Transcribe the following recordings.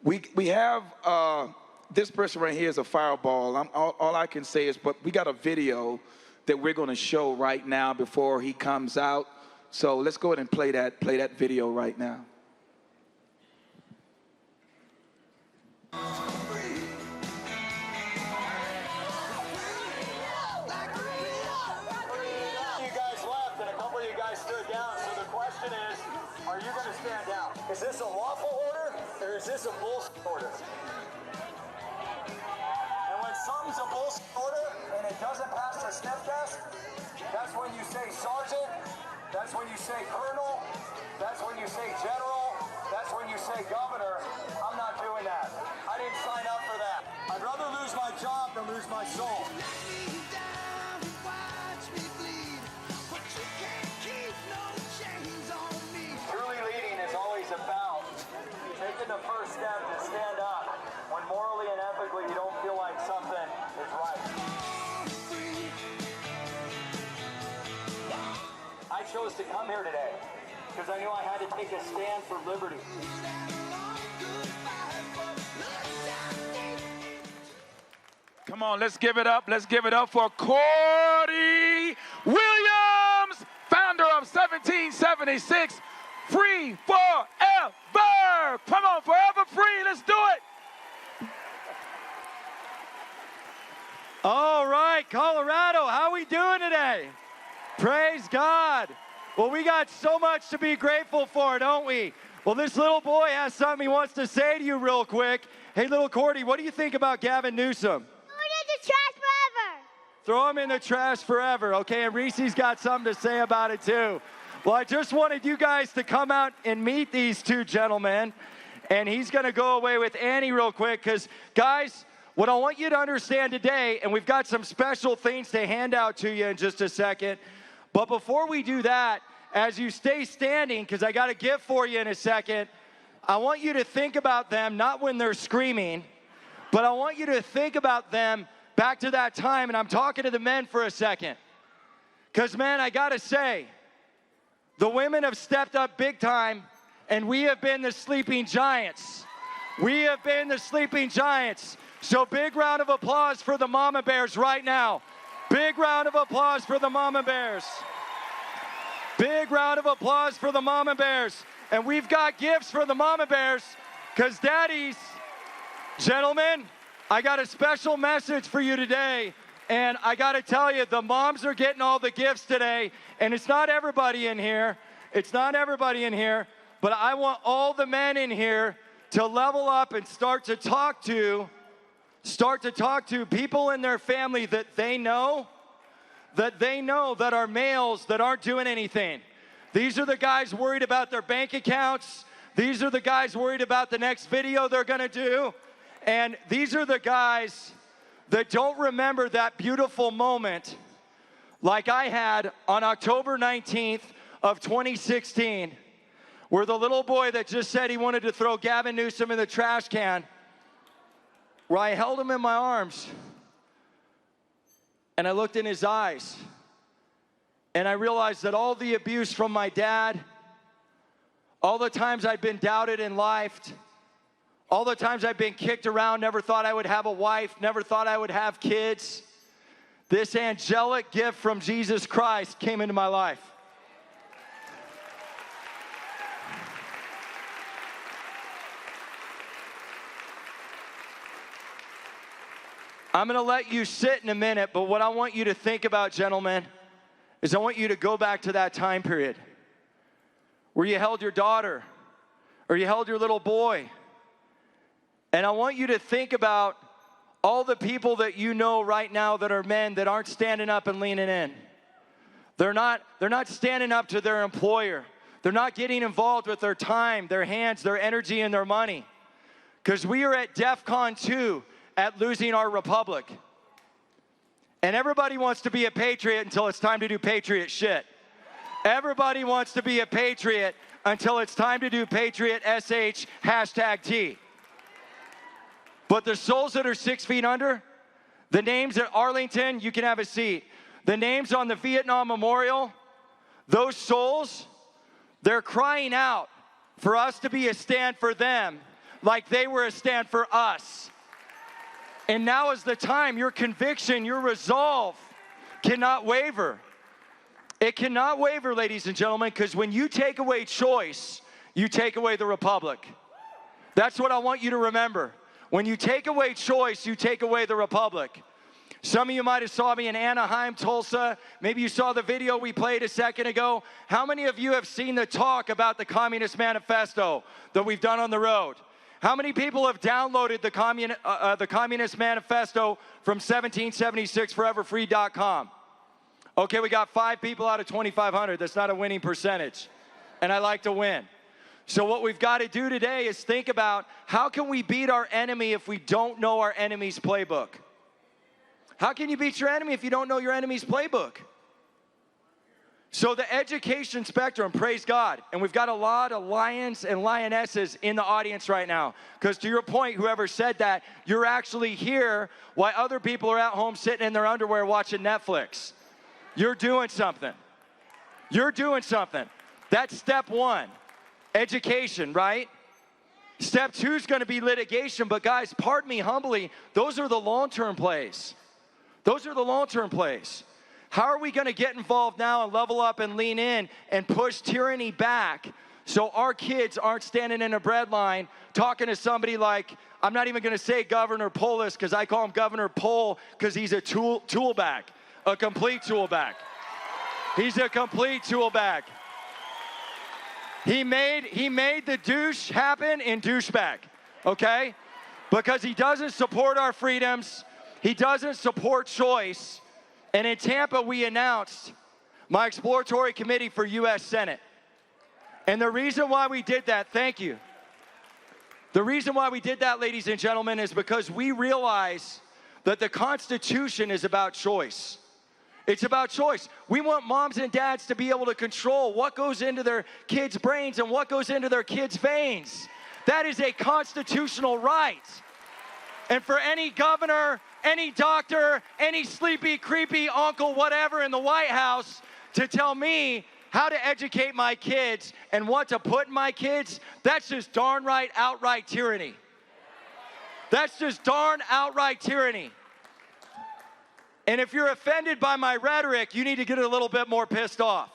We have this person right here is a fireball. All I can say is, but we got a video that we're going to show right now before he comes out. So let's go ahead and play that video right now. Are you going to stand down? Is this a lawful order or is this a bullshit order? And when something's a bullshit order and it doesn't pass the sniff test, that's when you say sergeant, that's when you say colonel, that's when you say general, that's when you say governor. I'm not doing that. I didn't sign up for that. I'd rather lose my job than lose my soul. Taking the first step to stand up when morally and ethically you don't feel like something is right. I chose to come here today because I knew I had to take a stand for liberty. Come on, let's give it up. Let's give it up for Cordie Williams, founder of 1776. Free forever. Come on, forever free. Let's do it. All right, Colorado, how we doing today? Praise God. Well, we got so much to be grateful for, don't we? Well, this little boy has something he wants to say to you real quick. Hey, little Cordie, what do you think about Gavin Newsom? Throw it in the trash forever. Throw him in the trash forever, okay? And Reese's got something to say about it, too. Well, I just wanted you guys to come out and meet these two gentlemen. And he's going to go away with Annie real quick because, guys, what I want you to understand today, and we've got some special things to hand out to you in just a second. But before we do that, as you stay standing, because I got a gift for you in a second, I want you to think about them, not when they're screaming, but I want you to think about them back to that time. And I'm talking to the men for a second. Because, man, I got to say, the women have stepped up big time, and we have been the sleeping giants. We have been the sleeping giants. So big round of applause for the mama bears right now. Big round of applause for the mama bears. Big round of applause for the mama bears. And we've got gifts for the mama bears because daddies, gentlemen, I got a special message for you today. And I got to tell you, the moms are getting all the gifts today. And it's not everybody in here. It's not everybody in here. But I want all the men in here to level up and start to talk to people in their family that they know that are males that aren't doing anything. These are the guys worried about their bank accounts. These are the guys worried about the next video they're going to do. And these are the guys that don't remember that beautiful moment like I had on October 19th of 2016, where the little boy that just said he wanted to throw Gavin Newsom in the trash can, where I held him in my arms and I looked in his eyes and I realized that all the abuse from my dad, all the times I'd been doubted in life, all the times I've been kicked around, never thought I would have a wife, never thought I would have kids, this angelic gift from Jesus Christ came into my life. I'm going to let you sit in a minute, but what I want you to think about, gentlemen, is I want you to go back to that time period where you held your daughter or you held your little boy. And I want you to think about all the people that you know right now that are men that aren't standing up and leaning in. They're not standing up to their employer. They're not getting involved with their time, their hands, their energy, and their money. Because we are at DEFCON 2 at losing our republic. And everybody wants to be a patriot until it's time to do patriot shit. Everybody wants to be a patriot until it's time to do patriot SH #T. But the souls that are 6 feet under, the names at Arlington, you can have a seat. The names on the Vietnam Memorial, those souls, they're crying out for us to be a stand for them. like they were a stand for us. And now is the time. Your conviction, your resolve cannot waver. It cannot waver, ladies and gentlemen, because when you take away choice, you take away the republic. That's what I want you to remember. When you take away choice, you take away the republic. Some of you might have saw me in Anaheim, Tulsa. Maybe you saw the video we played a second ago. How many of you have seen the talk about the Communist Manifesto that we've done on the road? How many people have downloaded the Communist Manifesto from 1776 foreverfree.com? Okay, we got 5 people out of 2,500. That's not a winning percentage. And I like to win. So what we've got to do today is think about how can we beat our enemy if we don't know our enemy's playbook? How can you beat your enemy if you don't know your enemy's playbook? So the education spectrum, praise God. And we've got a lot of lions and lionesses in the audience right now. Because to your point, whoever said that, you're actually here while other people are at home sitting in their underwear watching Netflix. You're doing something. You're doing something. That's step 1, education, right? Step 2 is going to be litigation. But guys, pardon me humbly, those are the long-term plays. Those are the long-term plays. How are we going to get involved now and level up and lean in and push tyranny back so our kids aren't standing in a bread line talking to somebody like, I'm not even going to say Governor Polis because I call him Governor Pole because he's a tool bag, a complete tool bag. He's a complete tool bag. He made the douche happen in douchebag, okay? Because he doesn't support our freedoms. He doesn't support choice. And in Tampa, we announced my exploratory committee for U.S. Senate. And the reason why we did that, thank you. The reason why we did that, ladies and gentlemen, is because we realize that the Constitution is about choice. It's about choice. We want moms and dads to be able to control what goes into their kids' brains and what goes into their kids' veins. That is a constitutional right. And for any governor, any doctor, any sleepy, creepy uncle, whatever in the White House to tell me how to educate my kids and what to put in my kids, that's just darn right outright tyranny. That's just darn outright tyranny. And if you're offended by my rhetoric, you need to get a little bit more pissed off,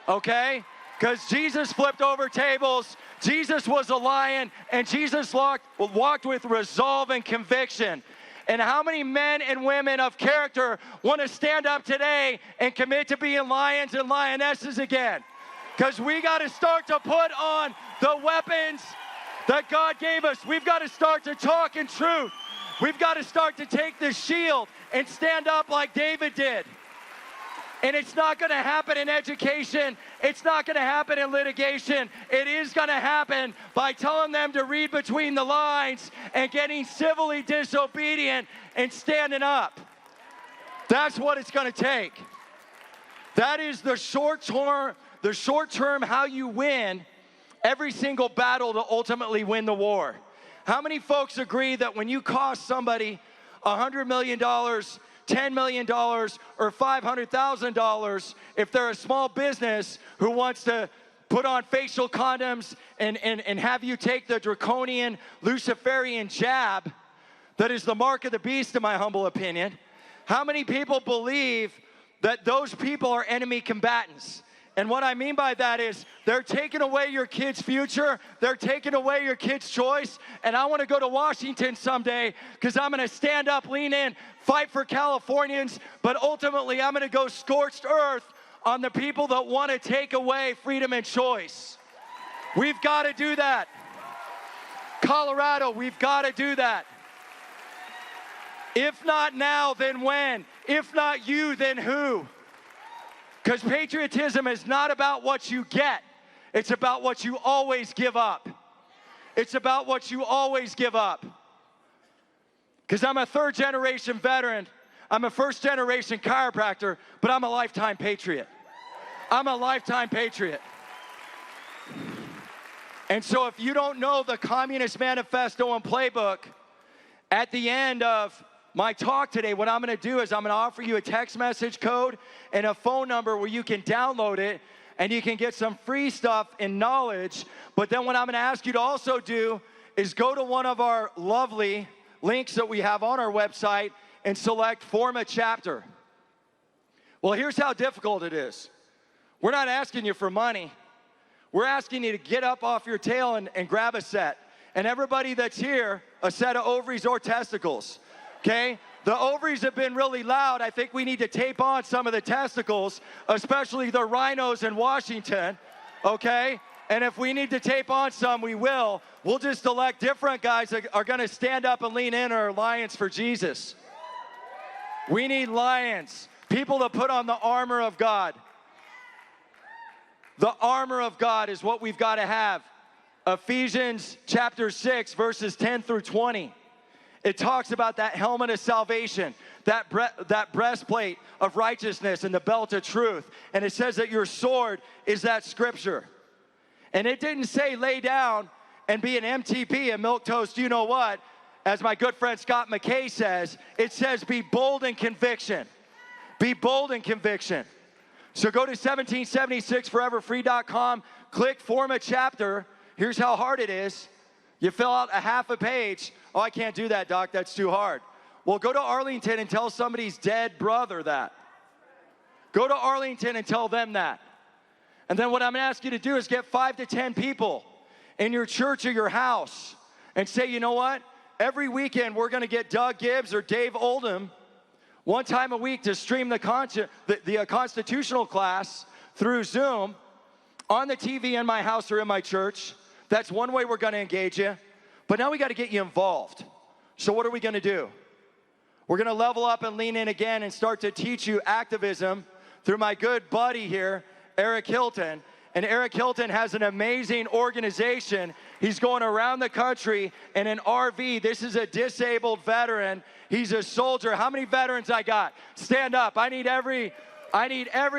okay? Because Jesus flipped over tables, Jesus was a lion, and Jesus walked with resolve and conviction. And how many men and women of character want to stand up today and commit to being lions and lionesses again? Because we got to start to put on the weapons that God gave us. We've got to start to talk in truth. We've got to start to take the shield and stand up like David did. And it's not going to happen in education. It's not going to happen in litigation. It is going to happen by telling them to read between the lines and getting civilly disobedient and standing up. That's what it's going to take. That is the short term how you win every single battle to ultimately win the war. How many folks agree that when you cost somebody $100 million, $10 million, or $500,000, if they're a small business who wants to put on facial condoms and have you take the draconian Luciferian jab that is the mark of the beast, in my humble opinion, how many people believe that those people are enemy combatants? And what I mean by that is they're taking away your kid's future. They're taking away your kid's choice. And I want to go to Washington someday because I'm going to stand up, lean in, fight for Californians. But ultimately, I'm going to go scorched earth on the people that want to take away freedom and choice. We've got to do that. Colorado, we've got to do that. If not now, then when? If not you, then who? Because patriotism is not about what you get. It's about what you always give up. It's about what you always give up. Because I'm a third-generation veteran. I'm a first-generation chiropractor, but I'm a lifetime patriot. I'm a lifetime patriot. And so if you don't know the Communist Manifesto and Playbook, at the end of my talk today, what I'm going to do is I'm going to offer you a text message code and a phone number where you can download it and you can get some free stuff and knowledge. But then what I'm going to ask you to also do is go to one of our lovely links that we have on our website and select Form a Chapter. Well, here's how difficult it is. We're not asking you for money. We're asking you to get up off your tail and grab a set. And everybody that's here, a set of ovaries or testicles, okay? The ovaries have been really loud. I think we need to tape on some of the testicles, especially the rhinos in Washington, okay? And if we need to tape on some, we will. We'll just elect different guys that are gonna stand up and lean in or lions for Jesus. We need lions, people to put on the armor of God. The armor of God is what we've got to have. Ephesians chapter 6, verses 10 through 20. It talks about that helmet of salvation, that breastplate of righteousness, and the belt of truth. And it says that your sword is that scripture. And it didn't say lay down and be an MTP, a milquetoast, you know what? As my good friend Scott McKay says, it says be bold in conviction. Be bold in conviction. So go to 1776foreverfree.com, click Form a Chapter. Here's how hard it is. You fill out a half a page. Oh, I can't do that, Doc. That's too hard. Well, go to Arlington and tell somebody's dead brother that. Go to Arlington and tell them that. And then what I'm going to ask you to do is get 5 to 10 people in your church or your house and say, you know what? Every weekend we're going to get Doug Gibbs or Dave Oldham one time a week to stream the constitutional class through Zoom on the TV in my house or in my church. That's one way we're going to engage you. But now we got to get you involved. So what are we going to do? We're going to level up and lean in again and start to teach you activism through my good buddy here, Eric Hilton. And Eric Hilton has an amazing organization. He's going around the country in an RV. This is a disabled veteran. He's a soldier. How many veterans I got? Stand up. I need every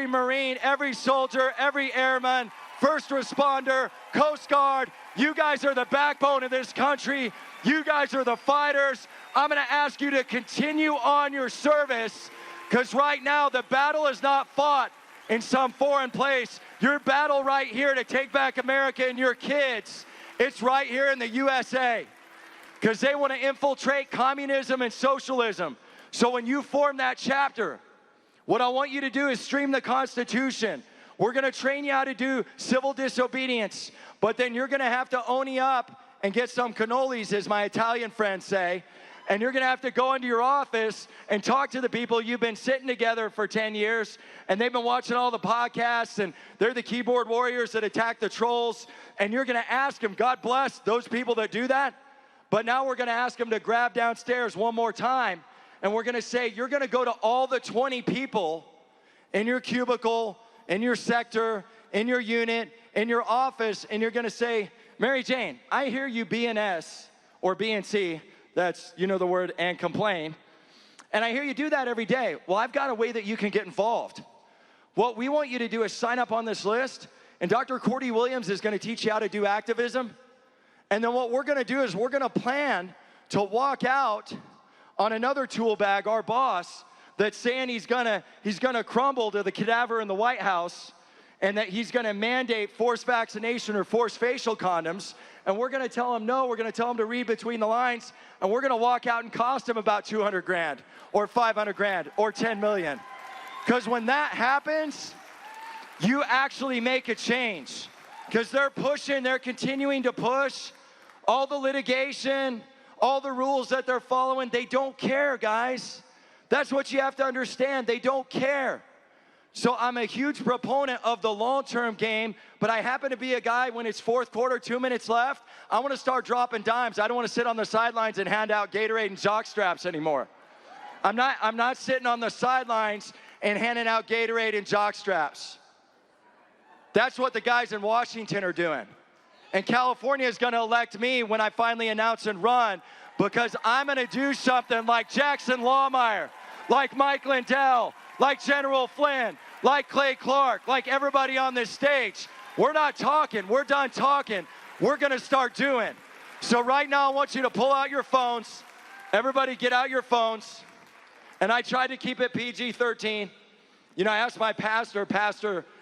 Marine, every soldier, every airman, first responder, Coast Guard. You guys are the backbone of this country. You guys are the fighters. I'm going to ask you to continue on your service because right now the battle is not fought in some foreign place. Your battle right here to take back America and your kids, it's right here in the USA because they want to infiltrate communism and socialism. So when you form that chapter, what I want you to do is stream the Constitution. We're going to train you how to do civil disobedience, but then you're going to have to ony up and get some cannolis, as my Italian friends say, and you're going to have to go into your office and talk to the people you've been sitting together for 10 years, and they've been watching all the podcasts, and they're the keyboard warriors that attack the trolls, and you're going to ask them, God bless those people that do that, but now we're going to ask them to grab downstairs one more time, and we're going to say, you're going to go to all the 20 people in your cubicle, in your sector, in your unit, in your office, and you're going to say, Mary Jane, I hear you BNS or BNC, that's, you know the word, and complain. And I hear you do that every day. Well, I've got a way that you can get involved. What we want you to do is sign up on this list, and Dr. Cordie Williams is going to teach you how to do activism. And then what we're going to do is we're going to plan to walk out on another tool bag, our boss, that's saying he's going to crumble to the cadaver in the White House, and that he's going to mandate forced vaccination or forced facial condoms. And we're going to tell him no, we're going to tell him to read between the lines, and we're going to walk out and cost him about 200 grand or 500 grand or 10 million. Because when that happens, you actually make a change. Because they're continuing to push all the litigation, all the rules that they're following. They don't care, guys. That's what you have to understand. They don't care. So I'm a huge proponent of the long-term game, but I happen to be a guy when it's fourth quarter, 2 minutes left, I want to start dropping dimes. I don't want to sit on the sidelines and hand out Gatorade and jock straps anymore. I'm not sitting on the sidelines and handing out Gatorade and jock straps. That's what the guys in Washington are doing. And California is going to elect me when I finally announce and run because I'm going to do something like Jackson Lawmeyer, like Mike Lindell, like General Flynn, like Clay Clark, like everybody on this stage. We're not talking. We're done talking. We're going to start doing. So right now, I want you to pull out your phones. Everybody get out your phones. And I tried to keep it PG-13. You know, I asked my Pastor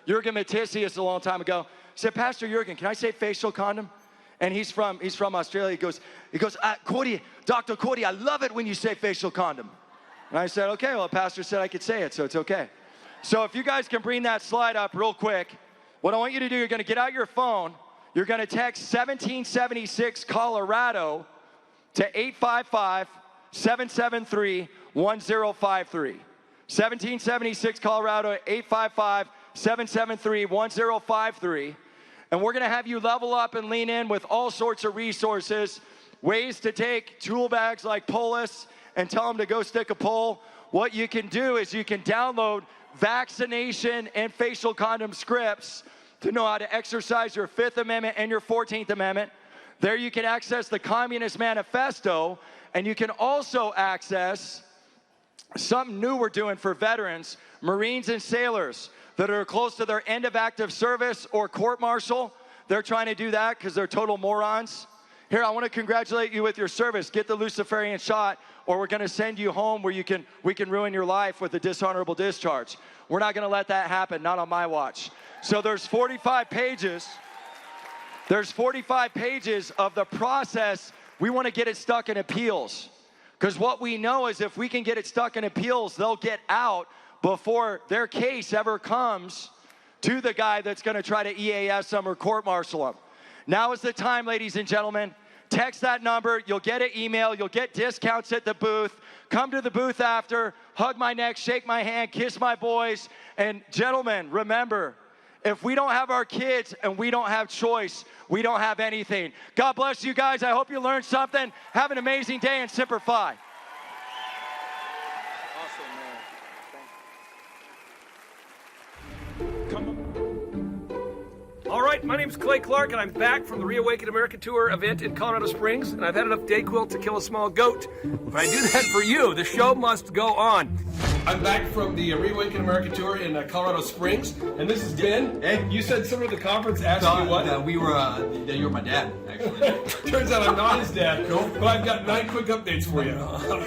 Jurgen Matthesius a long time ago. I said, Pastor Jurgen, can I say facial condom? and he's from Australia. He goes, Cordie, Dr. Cordie, I love it when you say facial condom. And I said, okay, well, the pastor said I could say it, so it's okay. So if you guys can bring that slide up real quick, what I want you to do, you're gonna get out your phone, you're gonna text 1776 Colorado to 855-773-1053. 1776 Colorado, 855-773-1053. And we're gonna have you level up and lean in with all sorts of resources, ways to take tool bags like Polis and tell them to go stick a pole. What you can do is you can download vaccination and facial condom scripts to know how to exercise your 5th Amendment and your 14th Amendment. There you can access the Communist Manifesto, and you can also access something new we're doing for veterans, Marines and sailors that are close to their end of active service or court-martial. They're trying to do that because they're total morons. Here, I want to congratulate you with your service. Get the Luciferian shot, or we're going to send you home where we can ruin your life with a dishonorable discharge. We're not going to let that happen, not on my watch. So there's 45 pages. There's 45 pages of the process. We want to get it stuck in appeals. Because what we know is if we can get it stuck in appeals, they'll get out before their case ever comes to the guy that's going to try to EAS them or court-martial them. Now is the time, ladies and gentlemen. Text that number. You'll get an email. You'll get discounts at the booth. Come to the booth after. Hug my neck, shake my hand, kiss my boys. And gentlemen, remember, if we don't have our kids and we don't have choice, we don't have anything. God bless you guys. I hope you learned something. Have an amazing day and Semper Fi. All right, my name is Clay Clark, and I'm back from the ReAwaken America Tour event in Colorado Springs, and I've had enough Dayquil to kill a small goat. If I do that for you, the show must go on. I'm back from the ReAwaken America Tour in Colorado Springs, and this is Ben. Hey. You said someone at the conference asked you what? You were my dad, actually. Turns out I'm not his dad, but I've got 9 quick updates for you.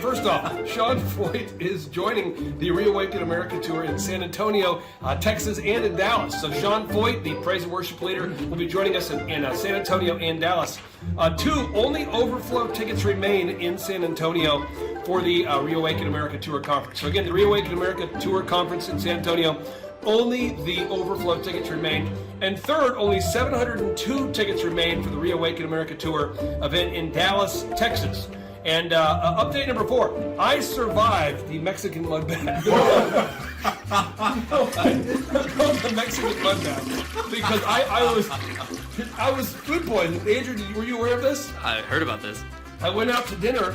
First off, Sean Foyt is joining the ReAwaken America Tour in San Antonio, Texas, and in Dallas. So Sean Foyt, the praise and worship leader, will be joining us in San Antonio and Dallas. 2 only overflow tickets remain in San Antonio for the ReAwaken America Tour Conference. So again, the ReAwaken America Tour Conference in San Antonio, only the overflow tickets remain. And third, only 702 tickets remain for the ReAwaken America Tour event in Dallas, Texas. And update number 4, I survived the Mexican bloodbath. The Mexican bloodbath because I was food poisoned. Andrew, were you aware of this? I heard about this. I went out to dinner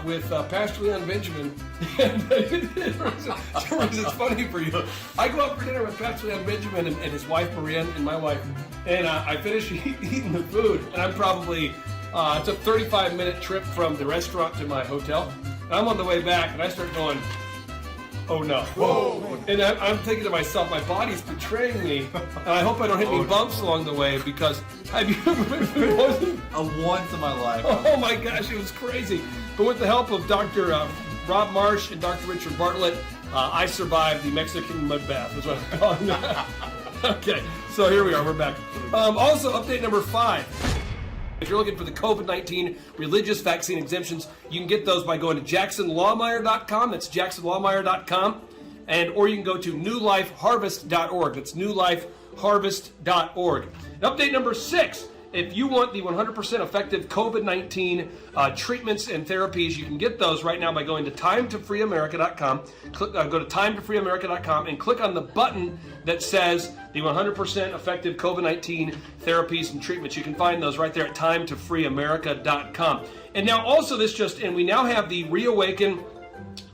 with Pastor Leon Benjamin, and it's funny for you. I go out for dinner with Pastor Leon Benjamin and his wife Marianne and my wife, and I finish eating the food, and I'm probably it's a 35-minute trip from the restaurant to my hotel, and I'm on the way back, and I start going, oh no. Whoa. And I'm thinking to myself, my body's betraying me, and I hope I don't hit any bumps along the way, because have you ever been food poisoned? Once in my life. Oh my gosh, it was crazy. But with the help of Dr. Rob Marsh and Dr. Richard Bartlett, I survived the Mexican mud bath, is what I'm calling it. Okay, so here we are, we're back. Also, update number 5. If you're looking for the COVID-19 religious vaccine exemptions, you can get those by going to jacksonlawmeyer.com. That's jacksonlawmeyer.com. Or you can go to newlifeharvest.org. That's newlifeharvest.org. And update number 6. If you want the 100% effective COVID-19 treatments and therapies, you can get those right now by going to timetofreeamerica.com. Go to timetofreeamerica.com and click on the button that says the 100% effective COVID-19 therapies and treatments. You can find those right there at timetofreeamerica.com. And now also this just in, we now have the ReAwaken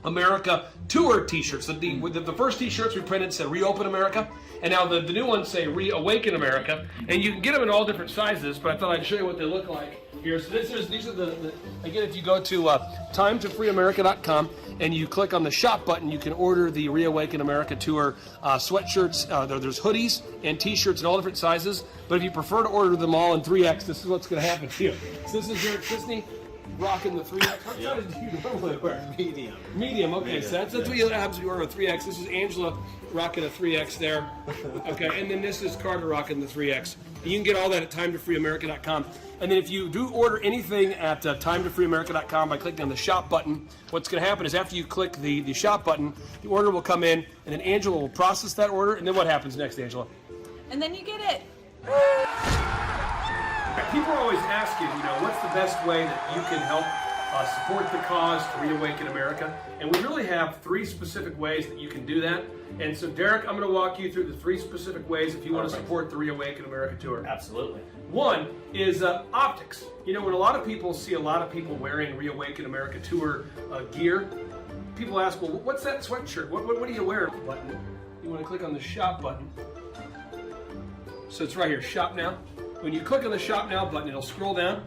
America Tour t-shirts. The first t-shirts we printed said Reopen America, and now the new ones say ReAwaken America, and you can get them in all different sizes, but I thought I'd show you what they look like here. So these are the again, if you go to timetofreeamerica.com and you click on the shop button, you can order the ReAwaken America Tour sweatshirts. There's hoodies and t-shirts in all different sizes, but if you prefer to order them all in 3X, this is what's going to happen to you. So this is Eric Sisney. rocking the 3X. What size do you normally wear? Medium. Medium, okay. So that's what happens when you order a 3X. This is Angela rocking a 3X there. Okay, and then this is Carter rocking the 3X. And you can get all that at timetofreeamerica.com. And then if you do order anything at timetofreeamerica.com by clicking on the shop button, what's going to happen is after you click the shop button, the order will come in, and then Angela will process that order. And then what happens next, Angela? And then you get it. People are always asking, what's the best way that you can help support the cause to reawaken America? And we really have 3 specific ways that you can do that. And so, Derek, I'm going to walk you through the 3 specific ways if you want to support the Reawaken America Tour. Absolutely. One is optics. When a lot of people see a lot of people wearing Reawaken America Tour gear, people ask, well, what's that sweatshirt? What do you wear? Button. You want to click on the shop button. So it's right here, shop now. When you click on the shop now button, it'll scroll down,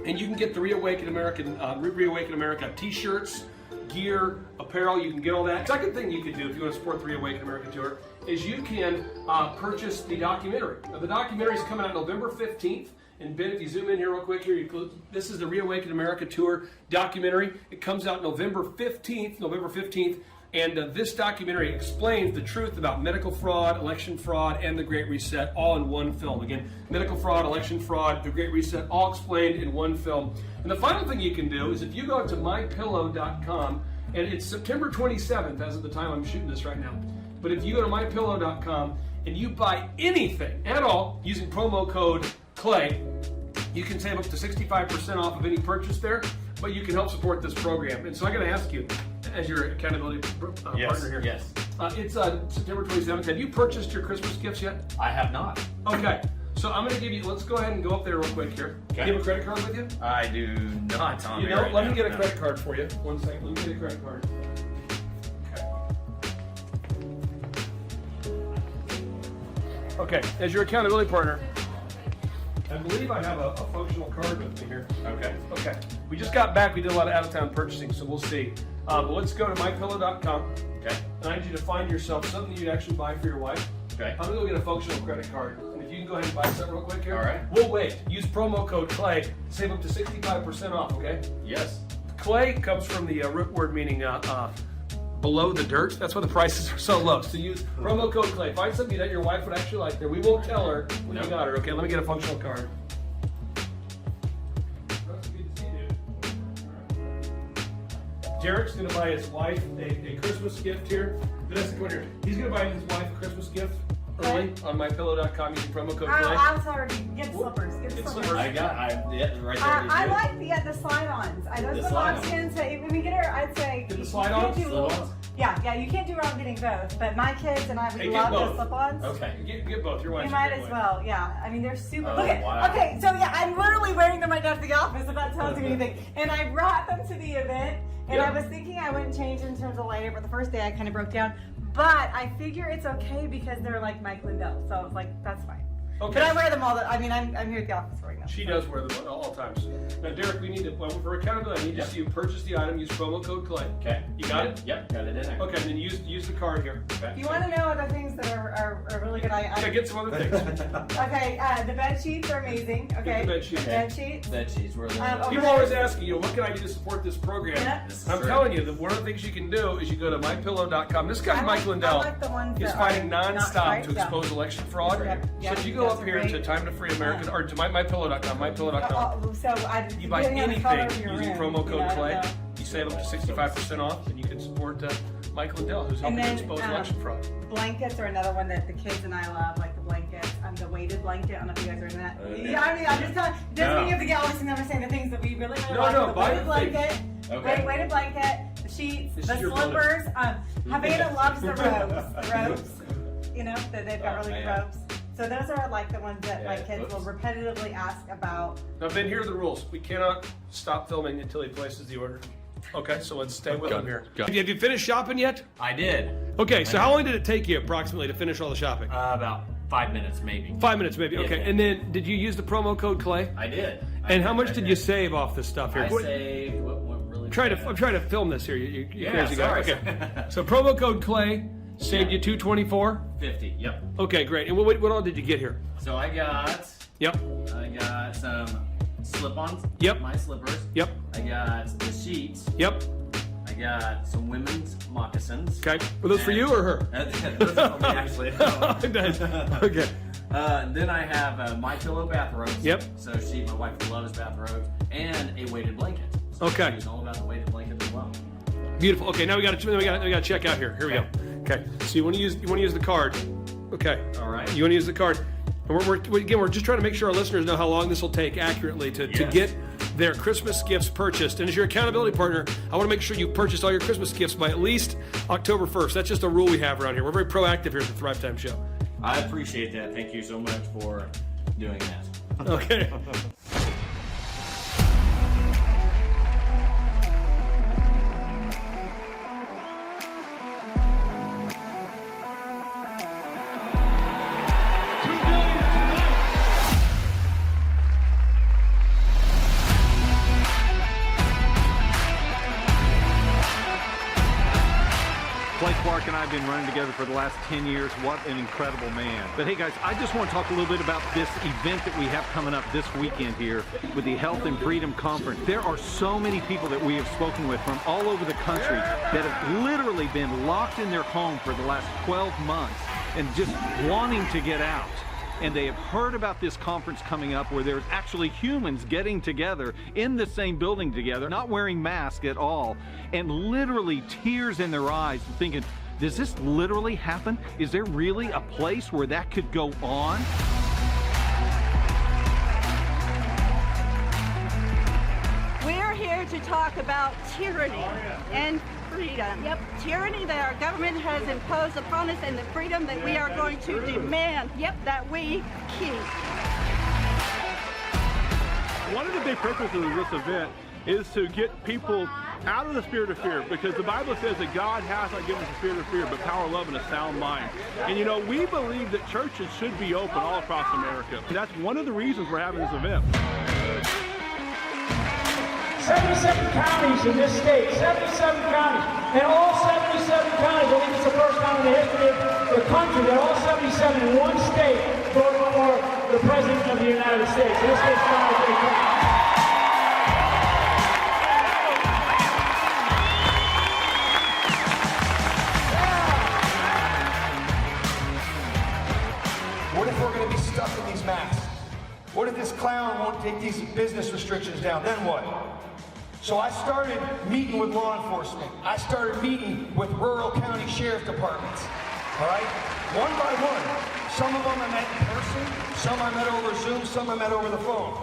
and you can get the Reawaken America t-shirts, gear, apparel. You can get all that. Second thing you can do if you want to support the Reawaken America Tour is you can purchase the documentary. Now, the documentary is coming out November 15th. And Ben, if you zoom in here real quick here, this is the Reawaken America Tour documentary. It comes out November 15th. And this documentary explains the truth about medical fraud, election fraud, and the Great Reset, all in one film. Again, medical fraud, election fraud, the Great Reset, all explained in one film. And the final thing you can do is if you go to mypillow.com, and it's September 27th, as of the time I'm shooting this right now. But if you go to mypillow.com and you buy anything at all using promo code CLAY, you can save up to 65% off of any purchase there, but you can help support this program. And so I got to ask you, as your accountability partner here. Yes. It's September 27th. Have you purchased your Christmas gifts yet? I have not. Okay. So I'm going to give you, let's go ahead and go up there real quick here. Okay. Do you have a credit card with you? I do not, Tommy. Let me get a credit card for you. One second. Let me get a credit card. Okay. Okay. As your accountability partner, I believe I have a functional card with me here. Okay. Okay. We just got back. We did a lot of out-of-town purchasing, so we'll see. But let's go to mypillow.com. Okay. And I need you to find yourself something you'd actually buy for your wife. Okay. I'm going to go get a functional credit card. And if you can go ahead and buy something real quick here. All right. We'll wait. Use promo code CLAY. Save up to 65% off, okay? Yes. Clay comes from the root word meaning below the dirt. That's why the prices are so low. So use promo code CLAY. Find something that your wife would actually like there. We won't tell her when you got her, okay? Let me get a functional card. Derek's going to buy his wife a Christmas gift here. Vanessa, come here. He's going to buy his wife a Christmas gift early on mypillow.com using promo code CLAY. I'm sorry. Get slippers. Get slippers. Right there. I like the slide-ons. Those are options. So if we get her, I'd say Get the you slide-ons? can't do little. Yeah, you can't do wrong getting both. But my kids and I, we love the slip-ons. Okay. Get both. Your wife's You might a great as wife. well, yeah. I mean, they're super. Oh, Look at, wow. okay, so yeah, I'm literally wearing them right now to the office. If that tells you anything. And I brought them to the event, and I was thinking I wouldn't change in terms of later, but the first day I kind of broke down. But I figure it's okay because they're like Mike Lindell, so it's like that's fine. Okay. But I wear them all the. I mean, I'm here at the office wearing them. She does wear them at all times. Now, Derek, we need to, for accountability, I need to see you purchase the item, use promo code CLAY. Okay. You got it? Yep, got it in there. Okay, and then use the card here. Okay. If you want to know other things that are really good, Okay, get some other things. okay, the bed sheets are amazing. Okay. Get the bed sheets. Bed sheets. Bed sheets were People always ask you, what can I do to support this program? Yeah. This is I'm true. telling you that one of the things you can do is you go to mypillow.com. This guy, Mike Lindell, I like the ones is that fighting are not nonstop striped, to expose election fraud. Yep, So if you go that's up here great. to Time to Free America, or to mypillow.com, mypillow.com, So you buy depending on the color anything of your using room, promo code CLAY, so- you save up to 65% off, and you can support Mike Lindell, who's helping to expose election fraud. Blankets are another one that the kids and I love, like the blankets. The weighted blanket. I don't know if you guys are in that. Yeah, I mean, I'm just telling. Doesn't mean you have to get all these things. I'm saying the things that we really like. The buy weighted the things. blanket. Okay. Weighted blanket. The sheets. This The is your slippers. Havana loves the robes. The robes. You know, they've got really good man. robes. So those are like the ones that my kids will repetitively ask about. Now, Ben, here are the rules. We cannot stop filming until he places the order. Okay, so let's stay with him here. Have you finished shopping yet? I did. Okay, so how long did it take you approximately to finish all the shopping? About 5 minutes, maybe. 5 minutes, maybe. Okay, Yeah. and then did you use the promo code CLAY? I did. And how much did you save off this stuff here? I saved what really. I'm trying to film this here. You Yeah, crazy guy. sorry. Okay, so promo code CLAY saved you $224. 50. Yep. Okay, great. And what all did you get here? So I got Yep. some slip-ons. Yep. My slippers. Yep. I got the sheets. Yep. I got some women's moccasins. Okay. Were those for you or her? Those are for me, actually. Nice. Okay. Then I have my pillow bathrobes. Yep. So my wife loves bathrobes, and a weighted blanket. So Okay. she's all about the weighted blanket as well. Beautiful. Okay, now we got to check out here. Here we go. Okay. So you want to use the card. Okay. All right. You want to use the card. And we're just trying to make sure our listeners know how long this will take accurately to get their Christmas gifts purchased. And as your accountability partner, I want to make sure you purchased all your Christmas gifts by at least October 1st. That's just a rule we have around here. We're very proactive here at the Thrive Time Show. I appreciate that. Thank you so much for doing that. Okay. Clark and I have been running together for the last 10 years. What an incredible man. But hey guys, I just want to talk a little bit about this event that we have coming up this weekend here with the Health and Freedom Conference. There are so many people that we have spoken with from all over the country that have literally been locked in their home for the last 12 months and just wanting to get out. And they have heard about this conference coming up where there's actually humans getting together in the same building together, not wearing masks at all, and literally tears in their eyes thinking, does this literally happen? Is there really a place where that could go on? We're here to talk about tyranny and freedom. Yep, tyranny that our government has imposed upon us and the freedom that we are going to demand that we keep. One of the big purposes of this event is to get people out of the spirit of fear, because the Bible says that God has not given us a spirit of fear, but power, love, and a sound mind. And you know, we believe that churches should be open all across America. And that's one of the reasons we're having this event. 77 counties in this state, 77 counties. And all 77 counties, I think it's the first time in the history of the country that all 77 in one state voted for the President of the United States. This is not What if we're going to be stuck in these masks? What if this clown won't take these business restrictions down? Then what? So I started meeting with law enforcement. I started meeting with rural county sheriff departments. All right? One by one. Some of them I met in person, some I met over Zoom, some I met over the phone.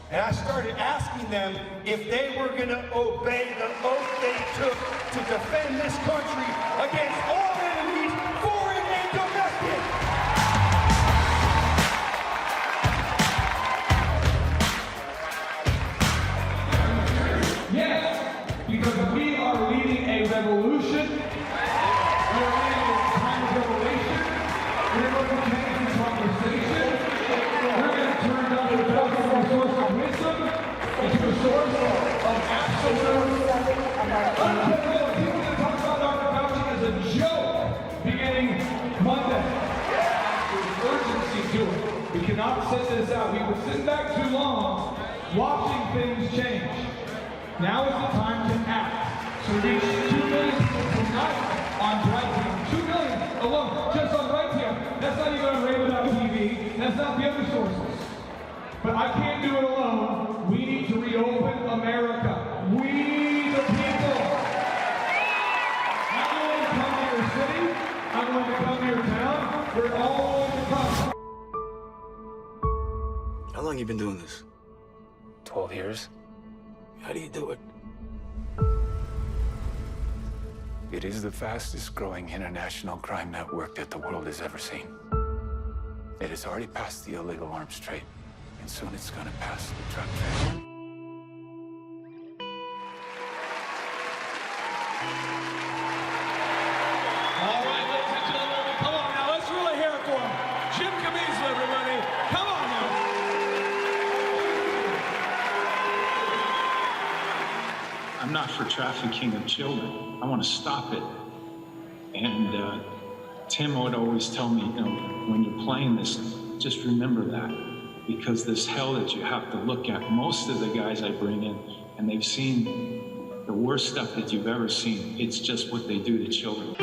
And I started asking them if they were going to obey the oath they took to defend this country against all enemies, foreign and domestic. Yes, because we are leading a revolution. We are leading a time of revelation. We're going to change the conversation. We're going to turn down the bell from a source of wisdom into a source of absolute unconventional. People are going to talk about Dr. Fauci as a joke beginning Monday. There's urgency to it. We cannot sit this out. We were sitting back too long watching things change. Now is the time to act. So reach 2 million people tonight on ReAwaken. 2 million alone, just on ReAwaken. That's not even on Radio.TV. That's not the other sources. But I can't do it alone. We need to reopen America. We the people. I'm going to come to your city. I'm going to come to your town. We're all going to come. How long have you been doing this? 12 years. How do you do it? It is the fastest growing international crime network that the world has ever seen. It has already passed the illegal arms trade, and soon it's going to pass the drug trade. All right, ladies and gentlemen, come on now. Let's really hear it for him. Jim Caviezel, everybody. Come on now. I'm not for trafficking of children. I want to stop it. And Tim would always tell me, you know, when you're playing this, just remember that. because this hell that you have to look at, most of the guys I bring in, and they've seen the worst stuff that you've ever seen. It's just what they do to children.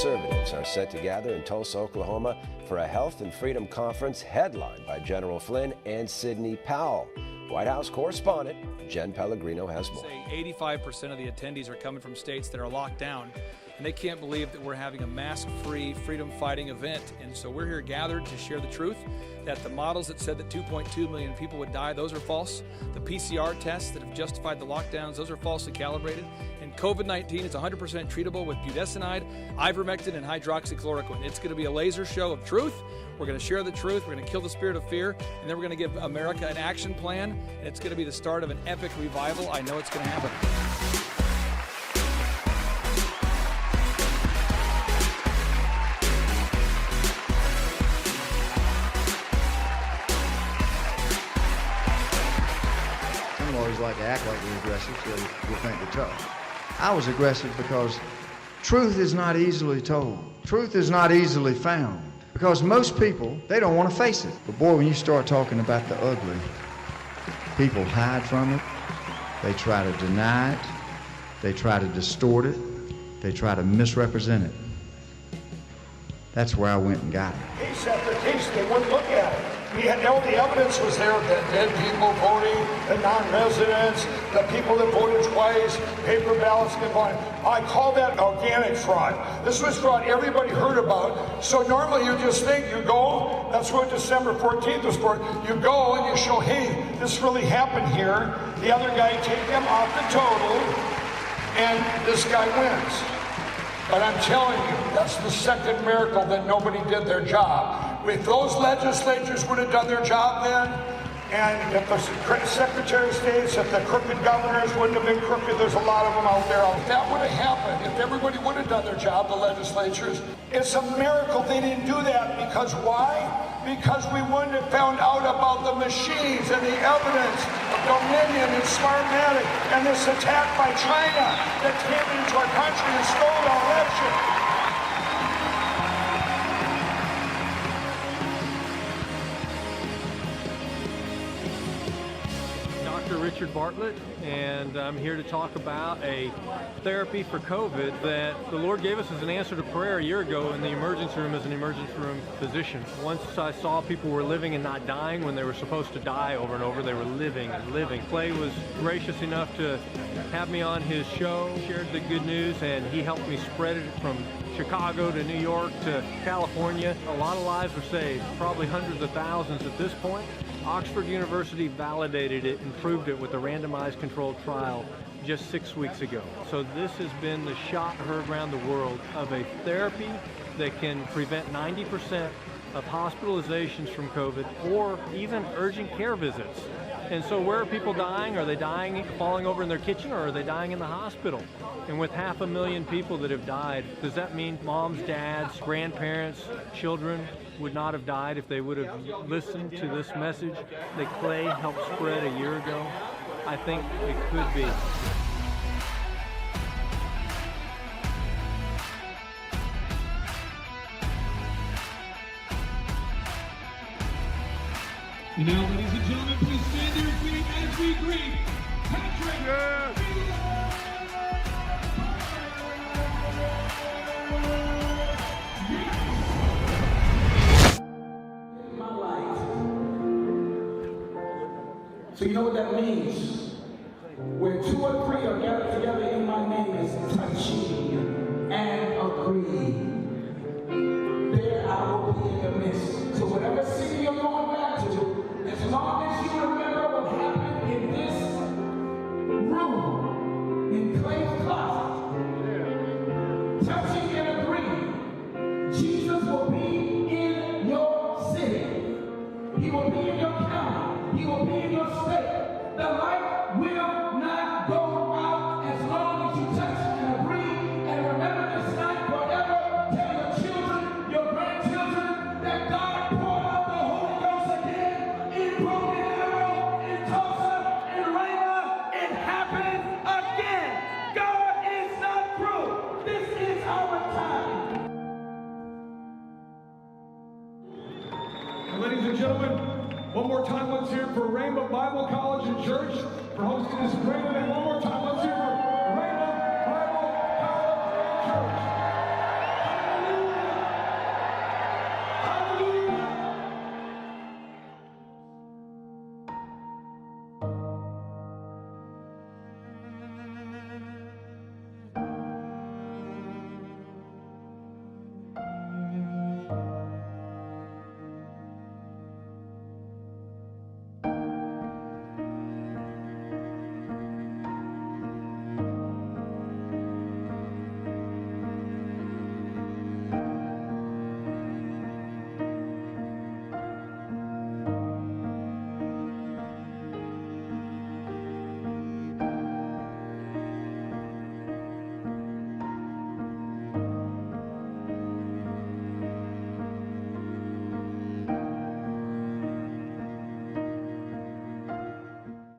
Conservatives are set to gather in Tulsa, Oklahoma for a Health and Freedom Conference headlined by General Flynn and Sidney Powell. White House correspondent Jen Pellegrino has more. 85% of the attendees are coming from states that are locked down, and they can't believe that we're having a mask-free, freedom-fighting event. And so we're here gathered to share the truth that the models that said that 2.2 million people would die, those are false. The PCR tests that have justified the lockdowns, those are falsely calibrated. And COVID-19 is 100% treatable with budesonide, ivermectin, and hydroxychloroquine. It's going to be a laser show of truth. We're going to share the truth. We're going to kill the spirit of fear. And then we're going to give America an action plan. And it's going to be the start of an epic revival. I know it's going to happen. Some lawyers like to act like they're aggressive, so they think they're tough. I was aggressive because truth is not easily told. Truth is not easily found. Because most people, they don't want to face it. But boy, when you start talking about the ugly, people hide from it. They try to deny it. They try to distort it. They try to misrepresent it. That's where I went and got it. He set the case, they wouldn't look at it. We had all the evidence was there that dead people voting, the non-residents, the people that voted twice, paper ballots get voted. I call that organic fraud. This was fraud everybody heard about. So normally you just think, you go, that's what December 14th was for. You go and you show, hey, this really happened here. The other guy take them off the total, and this guy wins. But I'm telling you, that's the second miracle that nobody did their job. If those legislatures would have done their job then, and if the Secretary of States, if the crooked governors wouldn't have been crooked, there's a lot of them out there. If that would have happened, if everybody would have done their job, the legislatures, it's a miracle they didn't do that. Because why? Because we wouldn't have found out about the machines and the evidence of Dominion and Smartmatic and this attack by China that came into our country and stole our election. Richard Bartlett, and I'm here to talk about a therapy for COVID that the Lord gave us as an answer to prayer a year ago in the emergency room as an emergency room physician. Once I saw people were living and not dying when they were supposed to die over and over, they were living and living. Clay was gracious enough to have me on his show, shared the good news, and he helped me spread it from Chicago to New York to California. A lot of lives were saved, probably hundreds of thousands at this point. Oxford University validated it and proved it with a randomized controlled trial just 6 weeks ago. So this has been the shot heard around the world of a therapy that can prevent 90% of hospitalizations from COVID or even urgent care visits. And so where are people dying? Are they dying falling over in their kitchen, or are they dying in the hospital? And with 500,000 people that have died, does that mean moms, dads, grandparents, children would not have died if they would have listened to this message that Clay helped spread a year ago? I think it could be. And now, ladies and gentlemen, please stand to your feet as we greet Patrick. My life. So you know what that means? Where 2 or 3 are gathered together in my name is touching and agree. There I will be in the midst. So whatever city you're going back to, as long as you remember what happened in this room, in Clay's closet, touching and agreeing, Jesus will be in your city. He will be in your county. He will be in your state. The light will not go out as long as you touch and agree. And remember this night forever. Tell your children, your grandchildren, that God poured out the Holy Ghost again in Broken Arrow, in Tulsa, in Rhema. It happened again. God is not through. This is our time. gentlemen, one more time, let's hear it for Rainbow Bible College and Church for hosting this great event. One more time, let's hear it for